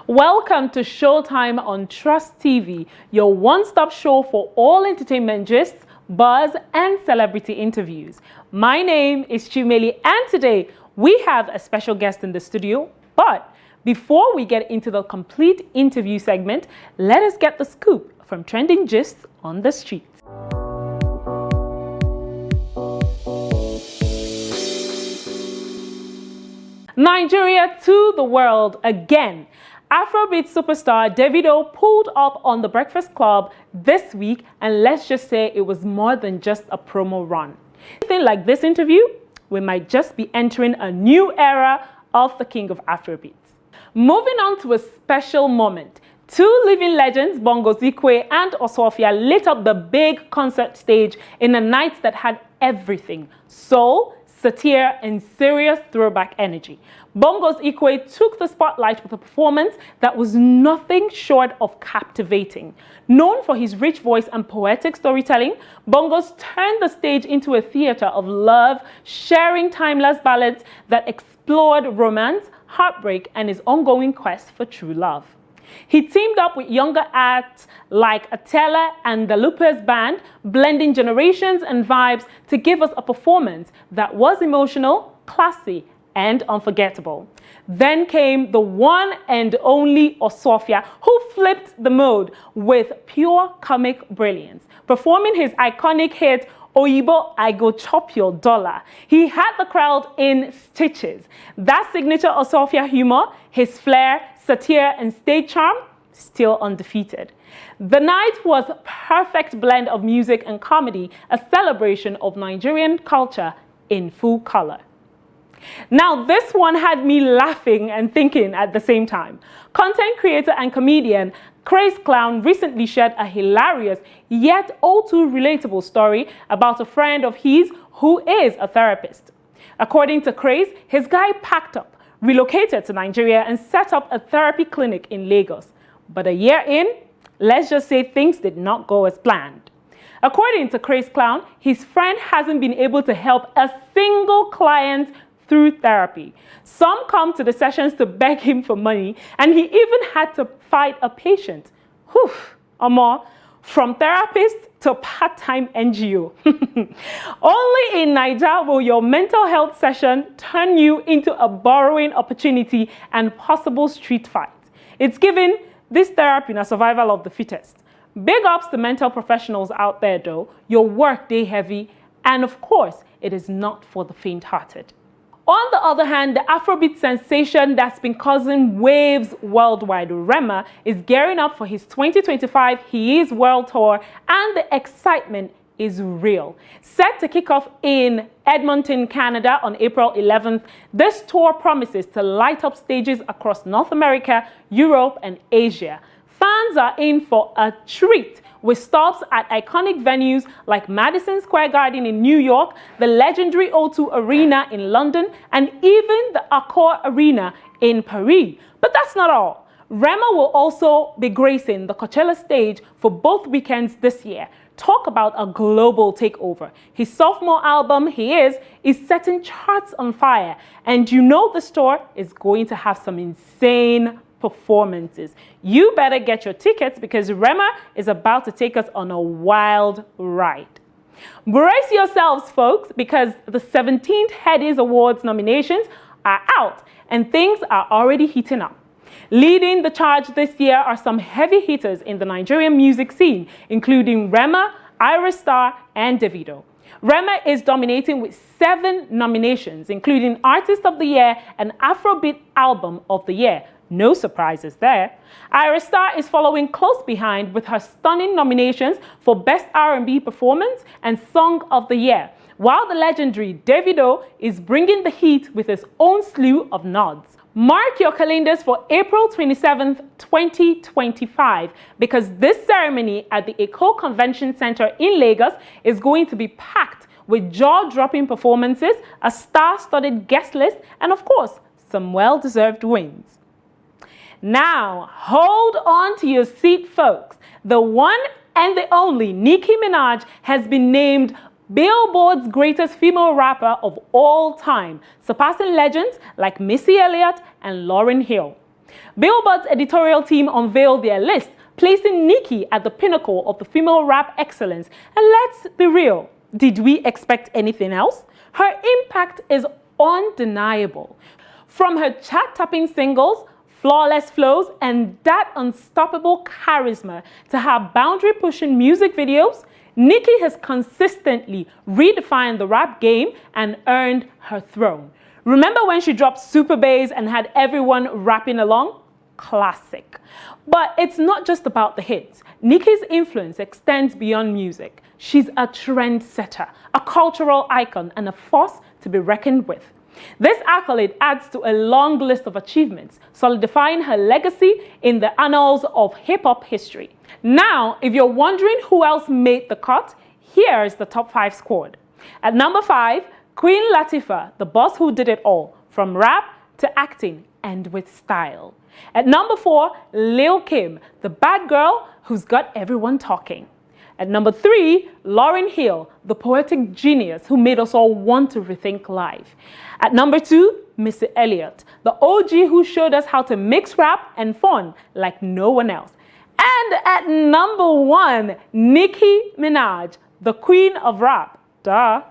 Welcome to Showtime on Trust TV, your one-stop show for all entertainment gists, buzz, and celebrity interviews. My name is Chumeli, and today we have a special guest in the studio. But before we get into the complete interview segment, let us get the scoop from trending gists on the streets. Nigeria to the world again. Afrobeat superstar Davido pulled up on The Breakfast Club this week, and let's just say it was more than just a promo run. Anything like this interview, we might just be entering a new era of the king of Afrobeats. Moving on to a special moment. Two living legends, Bongo Zikwe and Osofia, lit up the big concert stage in a night that had everything: soul, satire, and serious throwback energy. Bongo's Ikwe took the spotlight with a performance that was nothing short of captivating. Known for his rich voice and poetic storytelling, Bongo's turned the stage into a theater of love, sharing timeless ballads that explored romance, heartbreak, and his ongoing quest for true love. He teamed up with younger acts like Atela and the Lupus Band, blending generations and vibes to give us a performance that was emotional, classy, and unforgettable. Then came the one and only Osofia, who flipped the mode with pure comic brilliance, performing his iconic hit, Oyibo, I Go Chop Your Dollar. He had the crowd in stitches. That signature Osofia humor, his flair, satire, and stage charm, still undefeated. The night was a perfect blend of music and comedy, a celebration of Nigerian culture in full color. Now, this one had me laughing and thinking at the same time. Content creator and comedian Craze Clown recently shared a hilarious yet all too relatable story about a friend of his who is a therapist. According to Craze, his guy packed up, relocated to Nigeria, and set up a therapy clinic in Lagos. But a year in, let's just say things did not go as planned. According to Craze Clown, his friend hasn't been able to help a single client through therapy. Some come to the sessions to beg him for money, and he even had to fight a patient. Whew, Amor, from therapist to part-time NGO. Only in Nigeria will your mental health session turn you into a borrowing opportunity and possible street fight. It's given this therapy a survival of the fittest. Big ups to mental professionals out there though. Your work day heavy, and of course, it is not for the faint-hearted. On the other hand, the Afrobeat sensation that's been causing waves worldwide, Rema, is gearing up for his 2025 HEIS World Tour, and the excitement is real. Set to kick off in Edmonton, Canada on April 11th, this tour promises to light up stages across North America, Europe, and Asia. Fans are in for a treat, with stops at iconic venues like Madison Square Garden in New York, the legendary O2 Arena in London, and even the Accor Arena in Paris. But that's not all. Rema will also be gracing the Coachella stage for both weekends this year. Talk about a global takeover. His sophomore album, HEIS, is setting charts on fire, and you know the tour is going to have some insane performances. You better get your tickets because Rema is about to take us on a wild ride. Brace yourselves, folks, because the 17th HEIS Awards nominations are out and things are already heating up. Leading the charge this year are some heavy hitters in the Nigerian music scene, including Rema, Ira Star, and Davido. Rema is dominating with 7 nominations, including Artist of the Year and Afrobeat Album of the Year. No surprises there. Ira Star is following close behind with her stunning nominations for Best R&B Performance and Song of the Year, while the legendary Davido is bringing the heat with his own slew of nods. Mark your calendars for April 27th, 2025, because this ceremony at the Eko Convention Center in Lagos is going to be packed with jaw-dropping performances, a star-studded guest list, and of course, some well-deserved wins. Now, hold on to your seat, folks. The one and the only Nicki Minaj has been named Billboard's greatest female rapper of all time, surpassing legends like Missy Elliott and Lauryn Hill. Billboard's editorial team unveiled their list, placing Nicki at the pinnacle of the female rap excellence. And let's be real, did we expect anything else? Her impact is undeniable. From her chart-topping singles, flawless flows, and that unstoppable charisma to her boundary-pushing music videos, Nicki has consistently redefined the rap game and earned her throne. Remember when she dropped Super Bass and had everyone rapping along? Classic. But it's not just about the hits. Nicki's influence extends beyond music. She's a trendsetter, a cultural icon, and a force to be reckoned with. This accolade adds to a long list of achievements, solidifying her legacy in the annals of hip-hop history. Now, if you're wondering who else made the cut, here's the top 5 squad. At number 5, Queen Latifah, the boss who did it all, from rap to acting and with style. At number 4, Lil Kim, the bad girl who's got everyone talking. At number 3, Lauryn Hill, the poetic genius who made us all want to rethink life. At number 2, Missy Elliott, the OG who showed us how to mix rap and fun like no one else. And at number 1, Nicki Minaj, the queen of rap. Duh.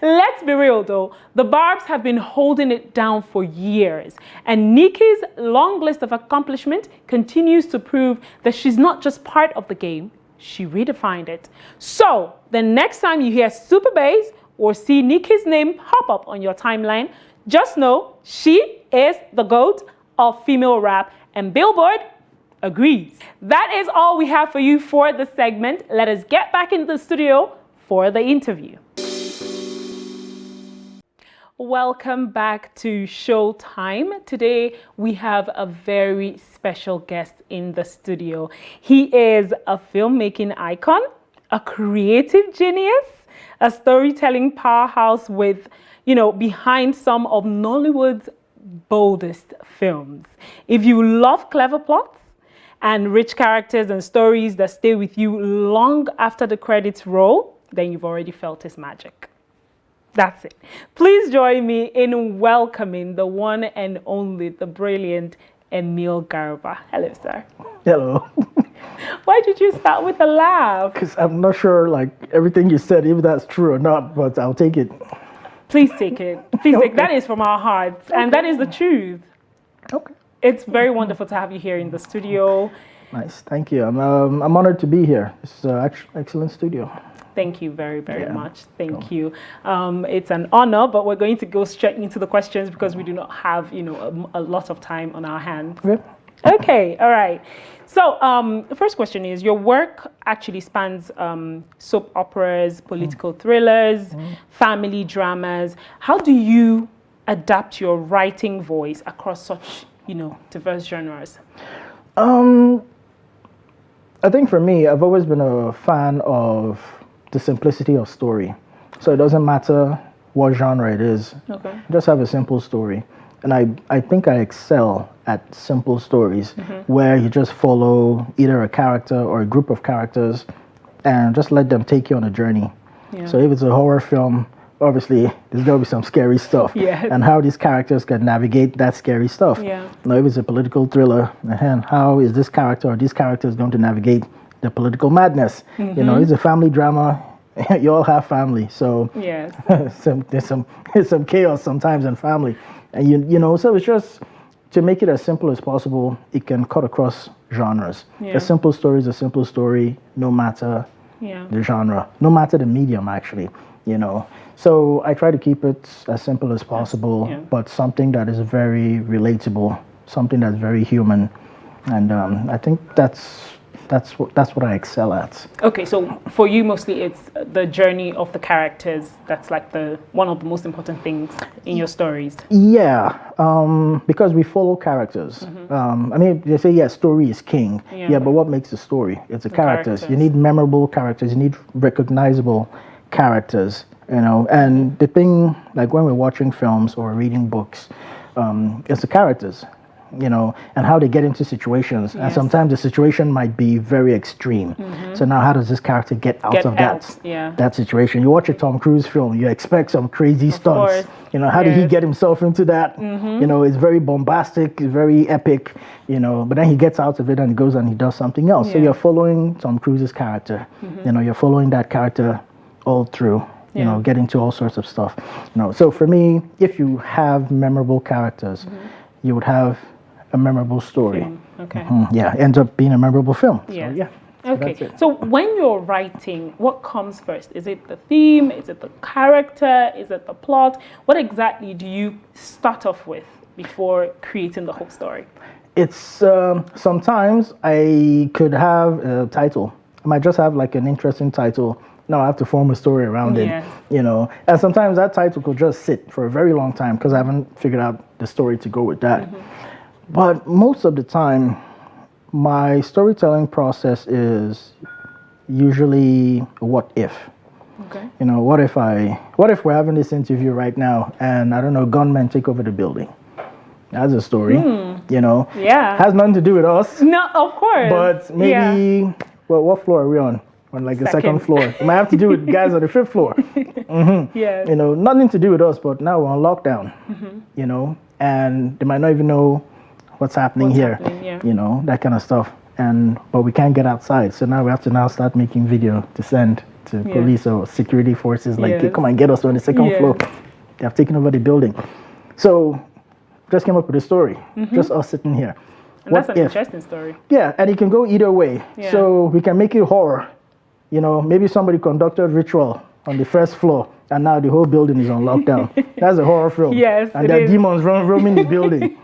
Let's be real though, the Barbs have been holding it down for years, and Nicki's long list of accomplishment continues to prove that she's not just part of the game, she redefined it. So the next time you hear Super Bass or see Nicki's name pop up on your timeline, just know she is the GOAT of female rap, and Billboard agrees. That is all we have for you for this segment. Let us get back into the studio for the interview. Welcome back to Showtime. Today we have a very special guest in the studio. He is a filmmaking icon, a creative genius, a storytelling powerhouse with, behind some of Nollywood's boldest films. If you love clever plots and rich characters and stories that stay with you long after the credits roll, then you've already felt his magic. That's it. Please join me in welcoming the one and only, the brilliant Emil Garuba. Hello, sir. Hello. Why did you start with a laugh? Because I'm not sure, everything you said, if that's true or not, but I'll take it. Please take it. Please take it. That is from our hearts, and that is the truth. Okay. It's very wonderful to have you here in the studio. Nice. Thank you. I'm honored to be here. It's an excellent studio. Thank you very, very much. Thank you. It's an honor, but we're going to go straight into the questions because we do not have, a lot of time on our hands. Okay. Okay. All right. So the first question is, your work actually spans soap operas, political thrillers, family dramas. How do you adapt your writing voice across such, diverse genres? I think for me, I've always been a fan of the simplicity of story. So it doesn't matter what genre it is. Okay. Just have a simple story. And I think I excel at simple stories where you just follow either a character or a group of characters and just let them take you on a journey. Yeah. So if it's a horror film, obviously there's going to be some scary stuff. Yes. And how these characters can navigate that scary stuff. Yeah. Now if it's a political thriller, how is this character or these characters going to navigate the political madness? It's a family drama. You all have family, so yes. there's some chaos sometimes in family, and so it's just to make it as simple as possible. It can cut across genres. Yeah. A simple story is a simple story, no matter the genre, no matter the medium, actually. So I try to keep it as simple as possible, but something that is very relatable, something that's very human, and I think that's what I excel at. Okay, so for you mostly it's the journey of the characters that's like one of the most important things in your stories. Yeah, because we follow characters. They say story is king. Yeah, but what makes a story? It's the characters. You need memorable characters. You need recognizable characters. And the thing, like when we're watching films or reading books, it's the characters. and how they get into situations. And sometimes the situation might be very extreme. So now how does this character get out of that situation? You watch a Tom Cruise film, you expect some crazy stunts. How did he get himself into that? It's very bombastic, it's very epic, but then he gets out of it and he goes and he does something else. So you're following Tom Cruise's character. You're following that character all through. Get into all sorts of stuff. So for me, if you have memorable characters, you would have a memorable story. Okay. Ends up being a memorable film. Yeah. Okay. So when you're writing, what comes first? Is it the theme? Is it the character? Is it the plot? What exactly do you start off with before creating the whole story? It's sometimes I could have a title. I might just have like an interesting title. No, I have to form a story around it, And sometimes that title could just sit for a very long time because I haven't figured out the story to go with that. But most of the time, my storytelling process is usually what if. Okay. What if we're having this interview right now and I don't know, gunmen take over the building? That's a story, Has nothing to do with us. No, of course. But maybe, well, what floor are we on? On like the second floor. It might have to do with guys on the fifth floor. Yeah. Nothing to do with us, but now we're on lockdown, and they might not even know what's happening here, that kind of stuff. But we can't get outside. So now we have to start making video to send to police or security forces, like, hey, come and get us on the second floor. They have taken over the building. So just came up with a story, just us sitting here. And that's an interesting story. Yeah, and it can go either way. Yeah. So we can make it horror. Maybe somebody conducted ritual on the first floor, and now the whole building is on lockdown. That's a horror film. Yes, and there are demons roaming the building.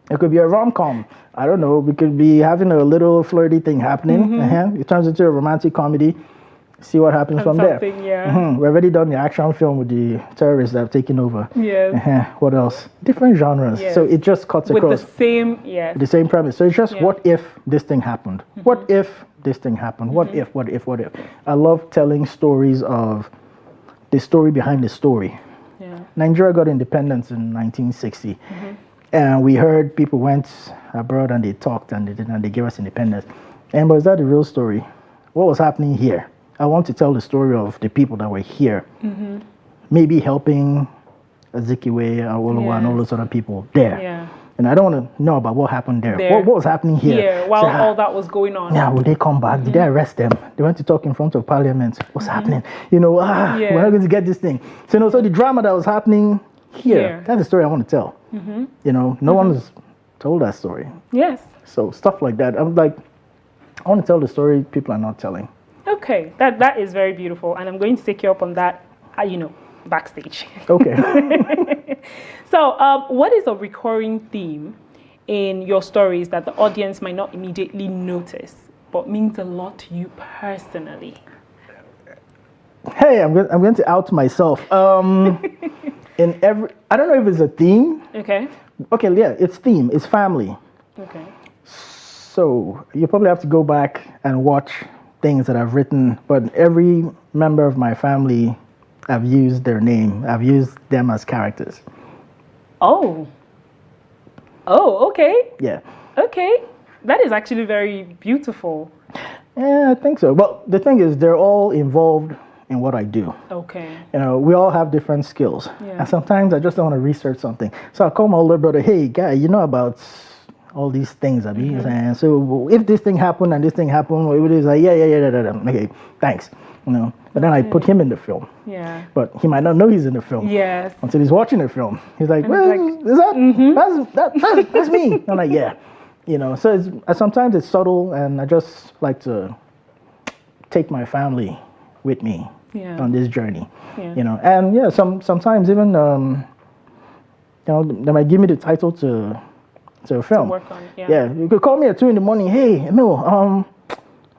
It could be a rom-com. I don't know. We could be having a little flirty thing happening. It turns into a romantic comedy. See what happens from there. We've already done the action film with the terrorists that have taken over. Yes. What else? Different genres. Yes. So it just cuts across. With the same premise. So it's just what if this thing happened? What if this thing happened? What if? I love telling stories of the story behind the story. Yeah. Nigeria got independence in 1960. And we heard people went abroad and they talked and they gave us independence. But is that the real story? What was happening here? I want to tell the story of the people that were here. Maybe helping Azikiwe, Awolowo, and all those other people there. Yeah. And I don't want to know about what happened there. What was happening here? While all that was going on. Yeah, will they come back? Did they arrest them? They went to talk in front of parliament. What's happening? We're not going to get this thing. So the drama that was happening here, that's the story I want to tell. No one's told that story. Yes. So stuff like that. I'm like, I want to tell the story people are not telling. Okay, that is very beautiful, and I'm going to take you up on that, backstage. Okay. So, what is a recurring theme in your stories that the audience might not immediately notice, but means a lot to you personally? Hey, I'm going to out myself. I don't know if it's a theme. Okay. Okay, yeah, it's theme. It's family. Okay. So you probably have to go back and watch things that I've written, but every member of my family, I've used their name. I've used them as characters. Oh, okay. Yeah. Okay. That is actually very beautiful. Yeah, I think so. Well, the thing is, they're all involved in what I do. Okay. We all have different skills. Yeah. And sometimes I just don't want to research something. So I call my older brother, hey, guy, you know about all these things, Abi. And so if this thing happened and this thing happened, it is like, yeah. Okay, thanks. But then I put him in the film. Yeah. But he might not know he's in the film. Yes. Until he's watching the film. He's like, well, is that, that's me. I'm like, yeah. So sometimes it's subtle, and I just like to take my family with me on this journey. Yeah. And sometimes even, they might give me the title to a film. To work on, yeah. You could call me at 2 a.m. Hey, Emil,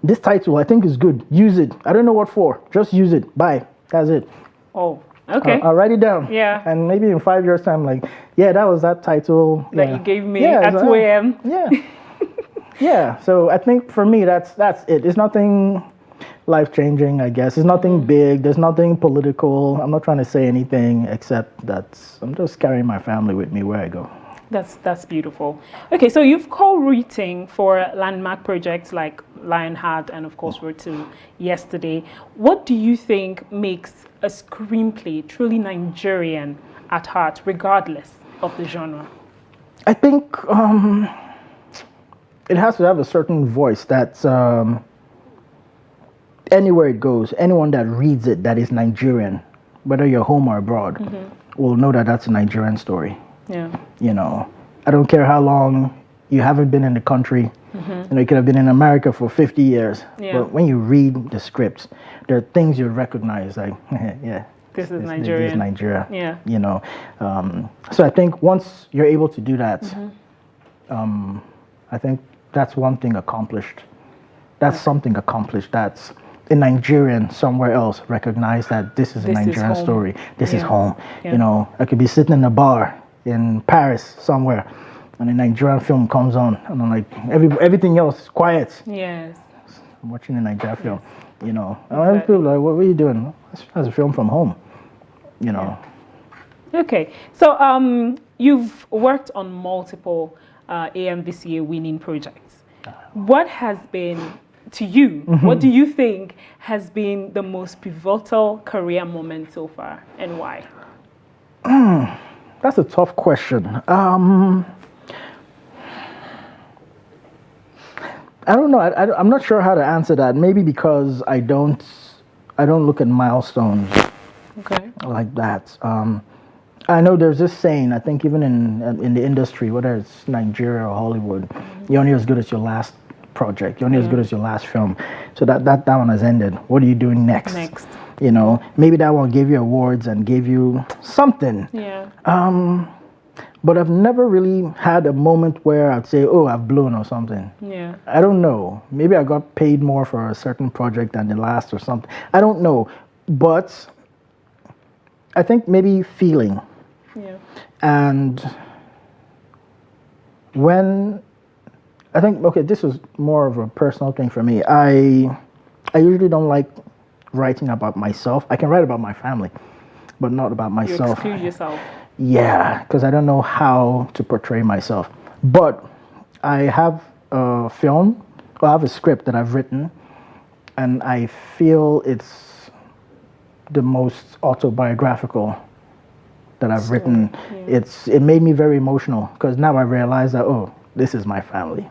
this title I think is good. Use it. I don't know what for. Just use it. Bye. That's it. Oh, okay. I'll write it down. Yeah. And maybe in 5 years' time, like, that was that title that you gave me at 2 a.m. Yeah. Yeah. So I think for me, that's it. It's nothing life-changing, I guess. It's nothing big. There's nothing political. I'm not trying to say anything except that I'm just carrying my family with me where I go. That's beautiful. Okay, so you've co-written for landmark projects like Lionheart and of course Road to Yesterday. What do you think makes a screenplay truly Nigerian at heart, regardless of the genre? I think it has to have a certain voice that's anywhere it goes, anyone that reads it that is Nigerian, whether you're home or abroad, will know that that's a Nigerian story. Yeah. You know, I don't care how long you haven't been in the country. You know, you could have been in America for 50 years. Yeah. But when you read the scripts, there are things you recognize, like, yeah, This is Nigerian. This is Nigeria. Yeah. You know, so I think once you're able to do that, I think that's one thing accomplished. That's something accomplished. That's a Nigerian somewhere else recognize that this is a Nigerian story. This is home. Yeah. You know, I could be sitting in a bar in Paris somewhere, and a Nigerian film comes on, and I'm like, everything else is quiet. Yes. I'm watching a Nigerian film, you know. And other people are like, what are you doing? That's a film from home, you know. Yeah. Okay, so you've worked on multiple AMVCA winning projects. What has been, to you, what do you think has been the most pivotal career moment so far, and why? That's a tough question. I don't know. I'm not sure how to answer that. Maybe because I don't look at milestones like that. I know there's this saying, I think even in the industry, whether it's Nigeria or Hollywood, you're only as good as your last project. You're only as good as your last film. So that one has ended. What are you doing next? You know, maybe that one gave you awards and gave you something. Yeah. But I've never really had a moment where I'd say, oh, I've blown or something. Yeah. I don't know. Maybe I got paid more for a certain project than the last or something. I don't know. But I think maybe feeling. Yeah. And when I think, okay, this was more of a personal thing for me. I usually don't like writing about myself. I can write about my family, but not about myself. You exclude yourself. Yeah, because I don't know how to portray myself. But I have a film, or I have a script that I've written, and I feel it's the most autobiographical that I've written. Yeah. It made me very emotional, because now I realize that, oh, this is my family.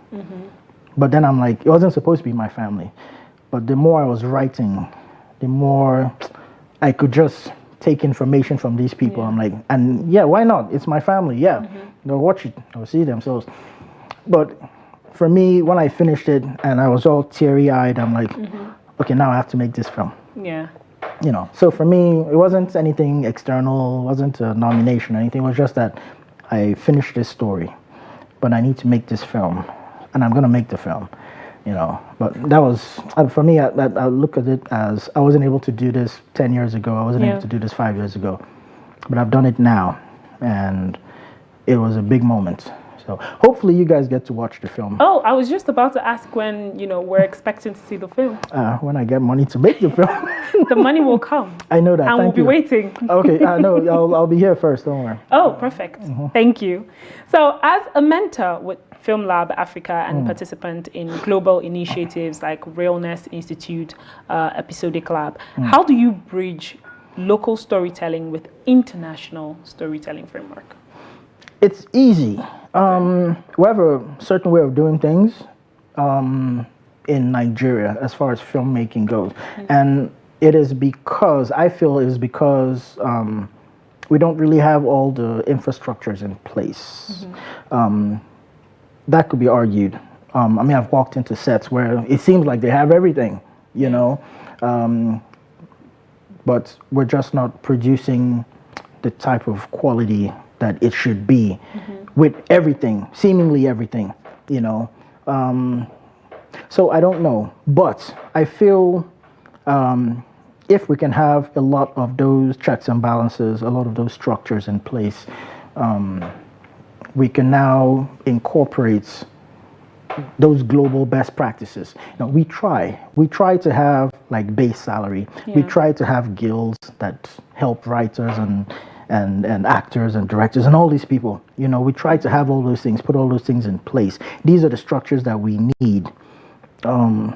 But then I'm like, it wasn't supposed to be my family. But the more I was writing, the more I could just take information from these people. I'm like, and yeah, why not? It's my family. Yeah, they'll watch it, they'll see themselves. But for me, when I finished it and I was all teary-eyed, I'm like, okay, now I have to make this film. Yeah. You know, so for me, it wasn't anything external, it wasn't a nomination or anything. It was just that I finished this story, but I need to make this film, and I'm gonna make the film. You know, but that was, for me, I look at it as I wasn't able to do this 10 years ago. I wasn't able to do this 5 years ago. But I've done it now, and it was a big moment. So hopefully you guys get to watch the film. Oh, I was just about to ask when, we're expecting to see the film. When I get money to make the film. The money will come. I know that. And we'll be waiting. Okay, no, I'll be here first, don't worry. Oh, perfect. Thank you. So as a mentor with Film Lab Africa and participant in global initiatives like Realness Institute, Episodic Lab, how do you bridge local storytelling with international storytelling framework? It's easy. We have a certain way of doing things in Nigeria as far as filmmaking goes. And it is because, I feel it is because we don't really have all the infrastructures in place. That could be argued. I mean, I've walked into sets where it seems like they have everything, you know, but we're just not producing the type of quality that it should be with everything, seemingly everything, you know. So I don't know, but I feel if we can have a lot of those checks and balances, a lot of those structures in place, we can now incorporate those global best practices. Now, we try to have like base salary. We try to have guilds that help writers and actors and directors and all these people. We try to have all those things, put all those things in place. These are the structures that we need. But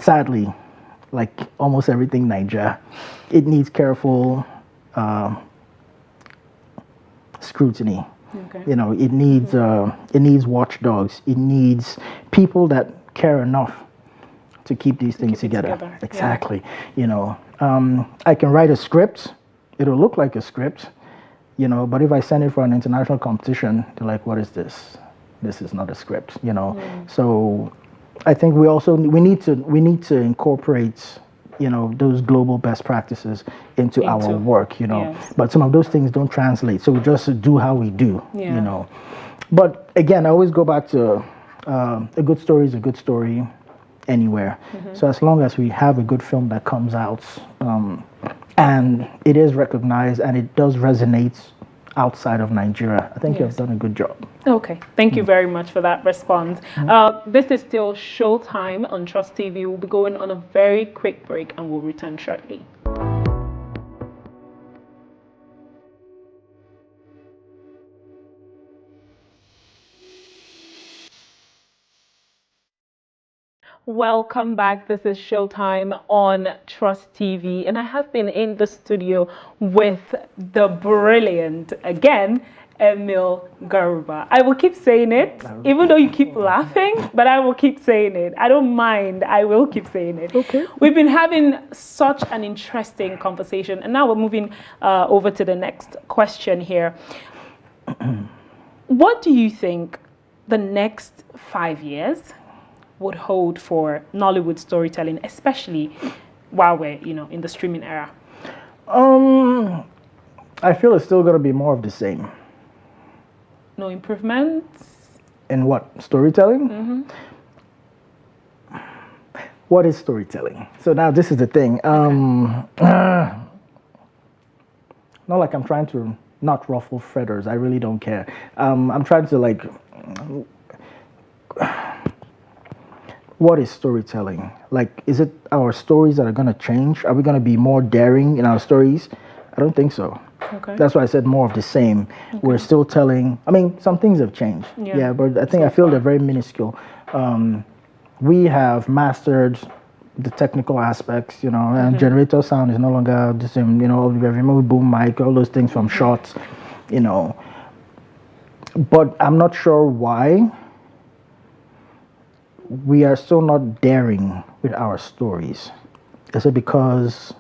sadly, like almost everything Niger, it needs careful scrutiny. Okay. It needs watchdogs. It needs people that care enough to keep these things together. Exactly. Yeah. I can write a script. It'll look like a script, but if I send it for an international competition, they're like, what is this? This is not a script, So I think we need to incorporate, those global best practices into our work, Yes. But some of those things don't translate. So we just do how we do, But again, I always go back to a good story is a good story anywhere. So as long as we have a good film that comes out and it is recognized and it does resonate outside of Nigeria, I think you've done a good job. Okay, thank you very much for that response. This is still Showtime on Trust TV. We'll be going on a very quick break and we'll return shortly. Welcome back. This is Showtime on Trust TV, and I have been in the studio with the brilliant, again, Emil Garuba. I will keep saying it, even though you keep laughing, but I will keep saying it. I don't mind. I will keep saying it. Okay. We've been having such an interesting conversation, and now we're moving over to the next question here. What do you think the next 5 years would hold for Nollywood storytelling, especially while we're, in the streaming era? I feel it's still going to be more of the same. No improvements? In what? Storytelling? What is storytelling? So now this is the thing. Not like I'm trying to not ruffle feathers. I really don't care. I'm trying to what is storytelling? Like, is it our stories that are going to change? Are we going to be more daring in our stories? I don't think so. Okay. That's why I said more of the same. Okay. We're still telling, some things have changed. Yeah, but I feel they're very minuscule. We have mastered the technical aspects, and generator sound is no longer the same, we remove boom mic, all those things from shots, But I'm not sure why we are still not daring with our stories. Is it because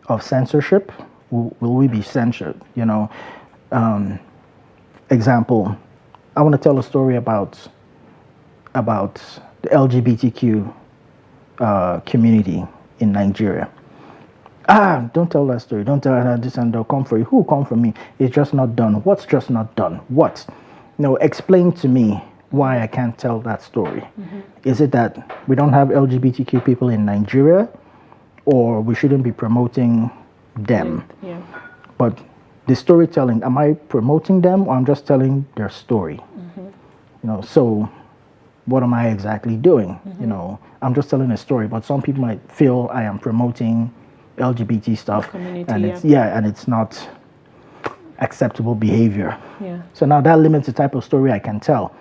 of censorship? Will we be censored? Example, I want to tell a story about the LGBTQ community in Nigeria. Don't tell that story. Don't tell her this, and they'll come for you. Who will come for me? It's just not done. What's just not done? What? Explain to me why I can't tell that story. Is it that we don't have LGBTQ people in Nigeria, or we shouldn't be promoting them? Yeah. But the storytelling, am I promoting them, or I'm just telling their story? So what am I exactly doing? I'm just telling a story, but some people might feel I am promoting LGBT stuff, and it's not acceptable behavior. So now that limits the type of story I can tell,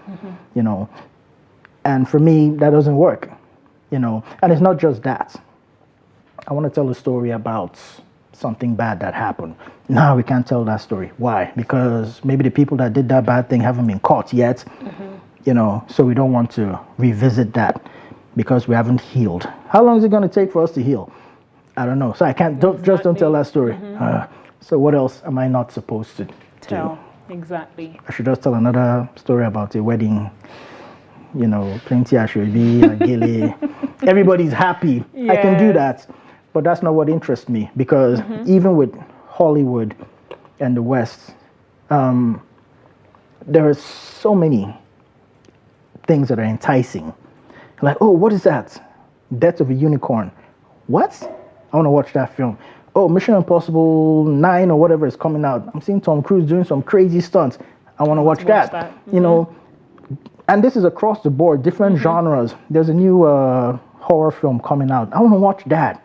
and for me that doesn't work, and it's not just that. I want to tell a story about something bad that happened. Now we can't tell that story. Why? Because maybe the people that did that bad thing haven't been caught yet, so we don't want to revisit that because we haven't healed. How long is it going to take for us to heal? I don't know. So I can't, don't tell that story. So what else am I not supposed to tell? Exactly. I should just tell another story about a wedding. Plenty Ashwebi, Gele. Everybody's happy. Yes. I can do that. But that's not what interests me, because even with Hollywood and the West, there are so many things that are enticing. Like, oh, what is that? Death of a Unicorn. What? I want to watch that film. Oh, Mission Impossible 9 or whatever is coming out. I'm seeing Tom Cruise doing some crazy stunts. I want to watch that. And this is across the board, different genres. There's a new horror film coming out. I want to watch that.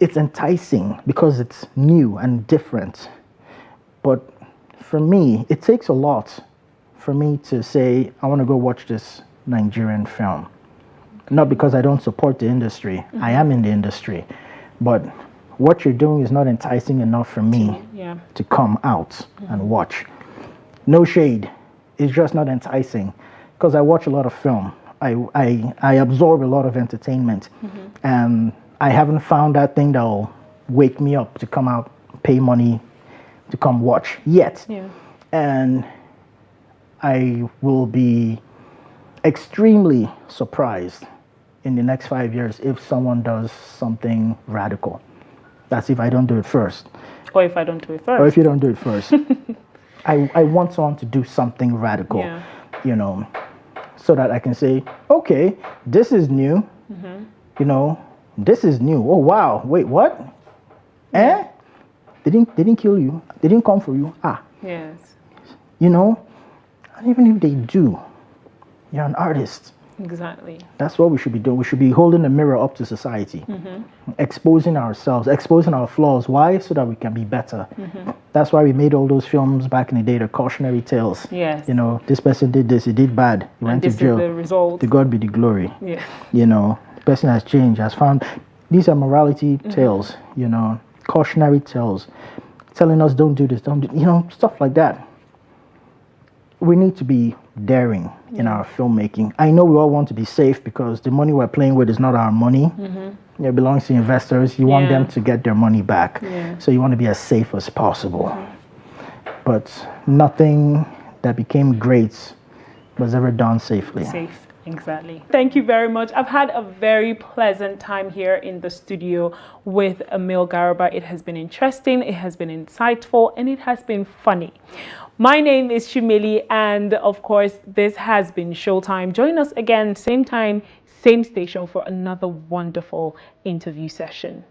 it's enticing because it's new and different. But for me, it takes a lot for me to say, I want to go watch this Nigerian film. Not because I don't support the industry. I am in the industry. But what you're doing is not enticing enough for me to come out and watch. No shade. It's just not enticing. Because I watch a lot of film. I absorb a lot of entertainment. And I haven't found that thing that will wake me up to come out, pay money to come watch yet. And I will be extremely surprised in the next 5 years if someone does something radical. That's if I don't do it first. Or if I don't do it first. Or if you don't do it first. I want someone to do something radical, you know, so that I can say, okay, this is new, you know, this is new. Oh, wow. Wait, what? Eh? They didn't kill you. They didn't come for you. Ah. Yes. You know, and even if they do, you're an artist. Exactly. That's what we should be doing. We should be holding the mirror up to society, exposing ourselves, exposing our flaws. Why? So that we can be better. That's why we made all those films back in the day, the cautionary tales. Yes. You know, this person did this, he did bad, he went to jail. This is the result. To God be the glory. Yeah. You know, the person has changed, has found. These are morality tales, you know, cautionary tales, telling us don't do this, don't do, you know, stuff like that. We need to be daring in our filmmaking. I know we all want to be safe because the money we're playing with is not our money. It belongs to investors. You want them to get their money back. So you want to be as safe as possible. But nothing that became great was ever done safely. Safe, exactly. Thank you very much. I've had a very pleasant time here in the studio with Emil Garuba. It has been interesting, it has been insightful, and it has been funny. My name is Shumili, and of course, this has been Showtime. Join us again, same time, same station for another wonderful interview session.